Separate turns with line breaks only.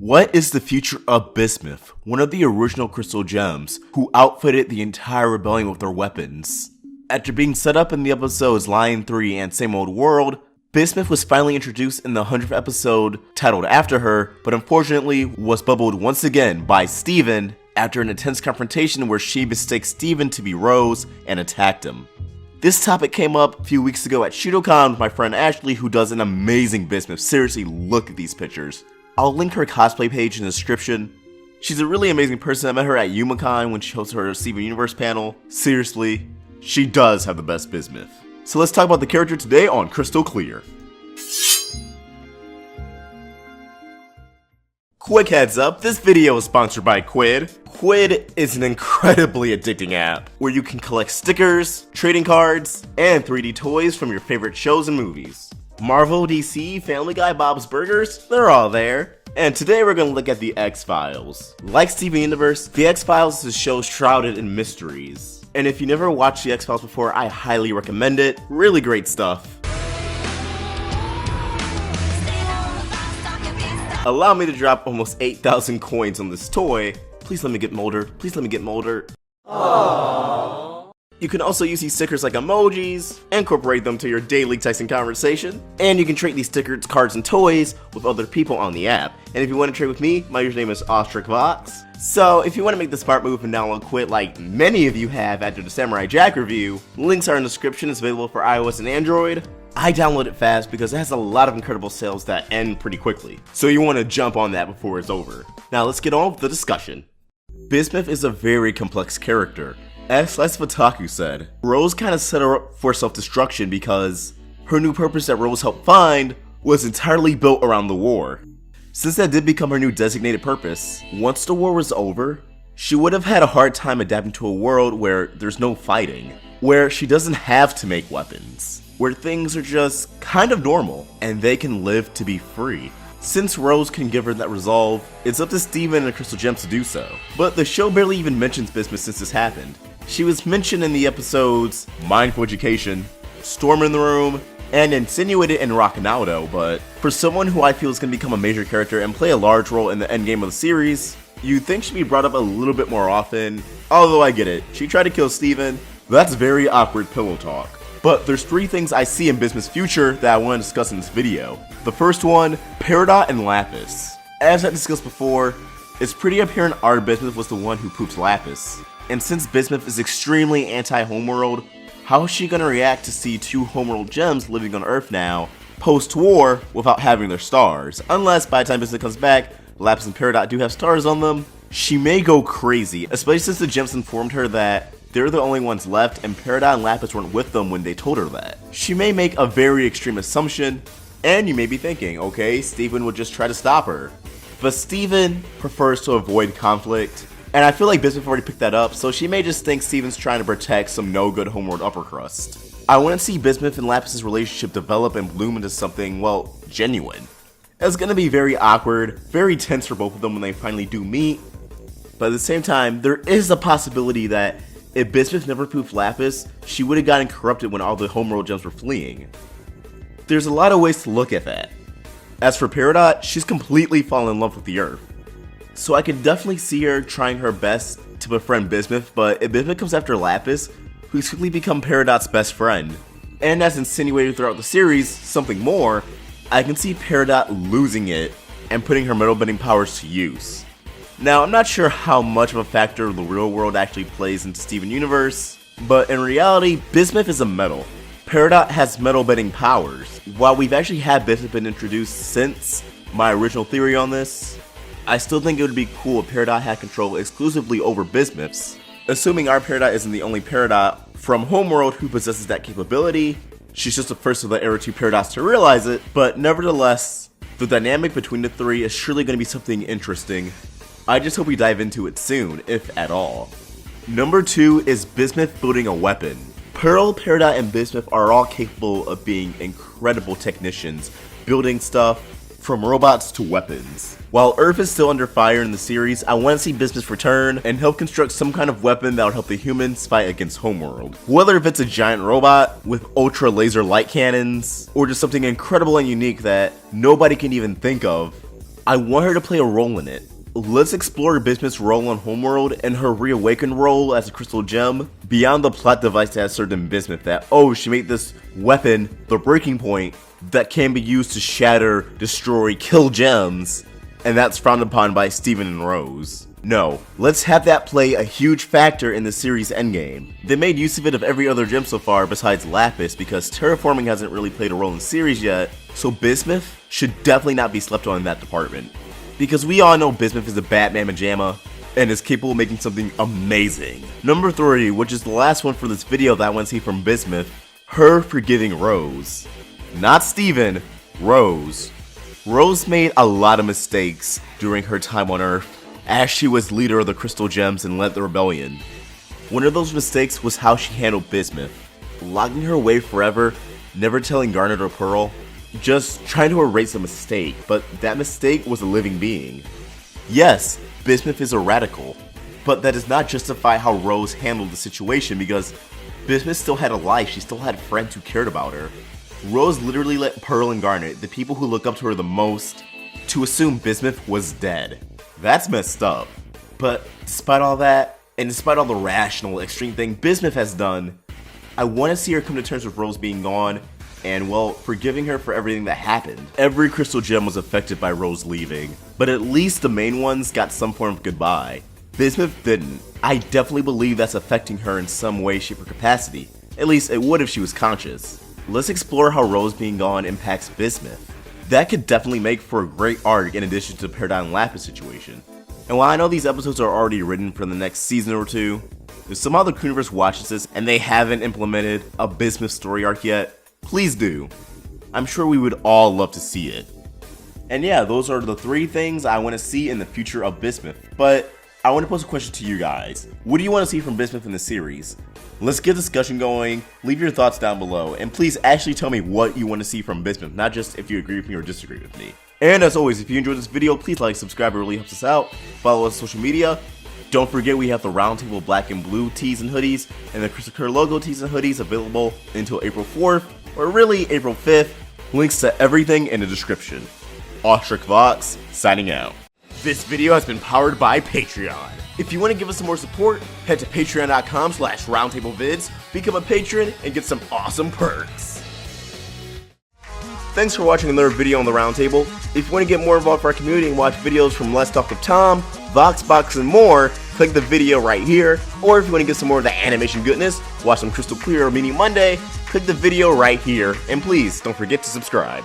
What is the future of Bismuth, one of the original crystal gems, who outfitted the entire rebellion with their weapons? After being set up in the episodes Lion 3 and Same Old World, Bismuth was finally introduced in the 100th episode titled after her, but unfortunately was bubbled once again by Steven after an intense confrontation where she mistakes Steven to be Rose and attacked him. This topic came up a few weeks ago at ShudoCon with my friend Ashley, who does an amazing Bismuth. Seriously, look at these pictures. I'll link her cosplay page in the description. She's a really amazing person. I met her at YumaCon when she hosted her Steven Universe panel. Seriously, she does have the best Bismuth. So let's talk about the character today on Crystal Clear. Quick heads up, this video is sponsored by Quid. Quid is an incredibly addicting app where you can collect stickers, trading cards, and 3D toys from your favorite shows and movies. Marvel, DC, Family Guy, Bob's Burgers, they're all there. And today we're going to look at the X-Files. Like Steven Universe, the X-Files is a show shrouded in mysteries. And if you never watched the X-Files before, I highly recommend it. Really great stuff. Allow me to drop almost 8,000 coins on this toy. Please let me get Mulder. Please let me get Mulder. Aww. You can also use these stickers like emojis, incorporate them to your daily texting conversation, and you can trade these stickers, cards, and toys with other people on the app. And if you want to trade with me, my username is OstricVox. So if you want to make the smart move and download Quid like many of you have after the Samurai Jack review, links are in the description. It's available for iOS and Android. I download it fast because it has a lot of incredible sales that end pretty quickly. So you want to jump on that before it's over. Now let's get on with the discussion. Bismuth is a very complex character. As Slice of Otaku said, Rose kind of set her up for self-destruction because her new purpose that Rose helped find was entirely built around the war. Since that did become her new designated purpose, once the war was over, she would have had a hard time adapting to a world where there's no fighting, where she doesn't have to make weapons, where things are just kind of normal, and they can live to be free. Since Rose can give her that resolve, it's up to Steven and Crystal Gems to do so. But the show barely even mentions Bismuth since this happened. She was mentioned in the episodes Mindful Education, Storm in the Room, and insinuated in Rockinaudo, but for someone who I feel is going to become a major character and play a large role in the endgame of the series, you'd think she'd be brought up a little bit more often. Although I get it, she tried to kill Steven. That's very awkward pillow talk. But there's 3 things I see in Bismuth's future that I want to discuss in this video. The first one, Peridot and Lapis. As I discussed before, it's pretty apparent our Bismuth was the one who poops Lapis. And since Bismuth is extremely anti-homeworld, how is she going to react to see 2 homeworld gems living on Earth now, post-war, without having their stars? Unless by the time Bismuth comes back, Lapis and Peridot do have stars on them. She may go crazy, especially since the gems informed her that they're the only ones left and Peridot and Lapis weren't with them when they told her that. She may make a very extreme assumption, and you may be thinking, okay, Steven would just try to stop her. But Steven prefers to avoid conflict, and I feel like Bismuth already picked that up, so she may just think Steven's trying to protect some no-good homeworld upper crust. I want to see Bismuth and Lapis' relationship develop and bloom into something, well, genuine. It's going to be very awkward, very tense for both of them when they finally do meet, but at the same time, there is a possibility that if Bismuth never pooped Lapis, she would have gotten corrupted when all the homeworld gems were fleeing. There's a lot of ways to look at that. As for Peridot, she's completely fallen in love with the Earth. So I could definitely see her trying her best to befriend Bismuth, but if Bismuth comes after Lapis, who's quickly become Peridot's best friend, and as insinuated throughout the series, something more, I can see Peridot losing it and putting her metal bending powers to use. Now, I'm not sure how much of a factor the real world actually plays into Steven Universe, but in reality, Bismuth is a metal. Peridot has metal bending powers. While we've actually had Bismuth been introduced since my original theory on this, I still think it would be cool if Peridot had control exclusively over Bismuth's. Assuming our Peridot isn't the only Peridot from Homeworld who possesses that capability, she's just the first of the Era 2 Peridots to realize it, but nevertheless, the dynamic between the 3 is surely going to be something interesting. I just hope we dive into it soon, if at all. Number 2 is Bismuth building a weapon. Pearl, Peridot, and Bismuth are all capable of being incredible technicians, building stuff from robots to weapons. While Earth is still under fire in the series, I want to see Bismuth return and help construct some kind of weapon that will help the humans fight against Homeworld. Whether if it's a giant robot with ultra laser light cannons, or just something incredible and unique that nobody can even think of, I want her to play a role in it. Let's explore Bismuth's role on Homeworld and her reawakened role as a crystal gem beyond the plot device that has served in Bismuth that, oh, she made this weapon, the breaking point, that can be used to shatter, destroy, kill gems, and that's frowned upon by Steven and Rose. No, let's have that play a huge factor in the series' endgame. They made use of it of every other gem so far besides Lapis because terraforming hasn't really played a role in the series yet, so Bismuth should definitely not be slept on in that department. Because we all know Bismuth is a Batman pajama and is capable of making something amazing. Number 3, which is the last one for this video that I want to see from Bismuth, her forgiving Rose. Not Steven, Rose. Rose made a lot of mistakes during her time on Earth as she was leader of the Crystal Gems and led the rebellion. One of those mistakes was how she handled Bismuth, locking her away forever, never telling Garnet or Pearl, just trying to erase a mistake, but that mistake was a living being. Yes, Bismuth is a radical, but that does not justify how Rose handled the situation because Bismuth still had a life, she still had friends who cared about her. Rose literally let Pearl and Garnet, the people who look up to her the most, to assume Bismuth was dead. That's messed up. But despite all that, and despite all the rational, extreme thing Bismuth has done, I want to see her come to terms with Rose being gone and, well, forgiving her for everything that happened. Every crystal gem was affected by Rose leaving, but at least the main ones got some form of goodbye. Bismuth didn't. I definitely believe that's affecting her in some way, shape, or capacity. At least it would if she was conscious. Let's explore how Rose being gone impacts Bismuth. That could definitely make for a great arc in addition to the Paradigm Lapis situation. And while I know these episodes are already written for the next season or two, if somehow the Universe watches this and they haven't implemented a Bismuth story arc yet, please do. I'm sure we would all love to see it. And yeah, those are the 3 things I want to see in the future of Bismuth. But I want to pose a question to you guys. What do you want to see from Bismuth in the series? Let's get a discussion going, leave your thoughts down below, and please actually tell me what you want to see from Bismuth, not just if you agree with me or disagree with me. And as always, if you enjoyed this video, please like, subscribe, it really helps us out. Follow us on social media. Don't forget we have the Roundtable black and blue tees and hoodies, and the Crystal Clear logo tees and hoodies available until April 4th, or really April 5th. Links to everything in the description. Ostrich Vox, signing out. This video has been powered by Patreon. If you want to give us some more support, head to patreon.com/roundtablevids, become a patron, and get some awesome perks. Thanks for watching another video on the Roundtable. If you want to get more involved with our community and watch videos from Let's Talk with Tom, Voxbox, and more, click the video right here. Or if you want to get some more of the animation goodness, watch some Crystal Clear or Mini Monday, click the video right here. And please, don't forget to subscribe.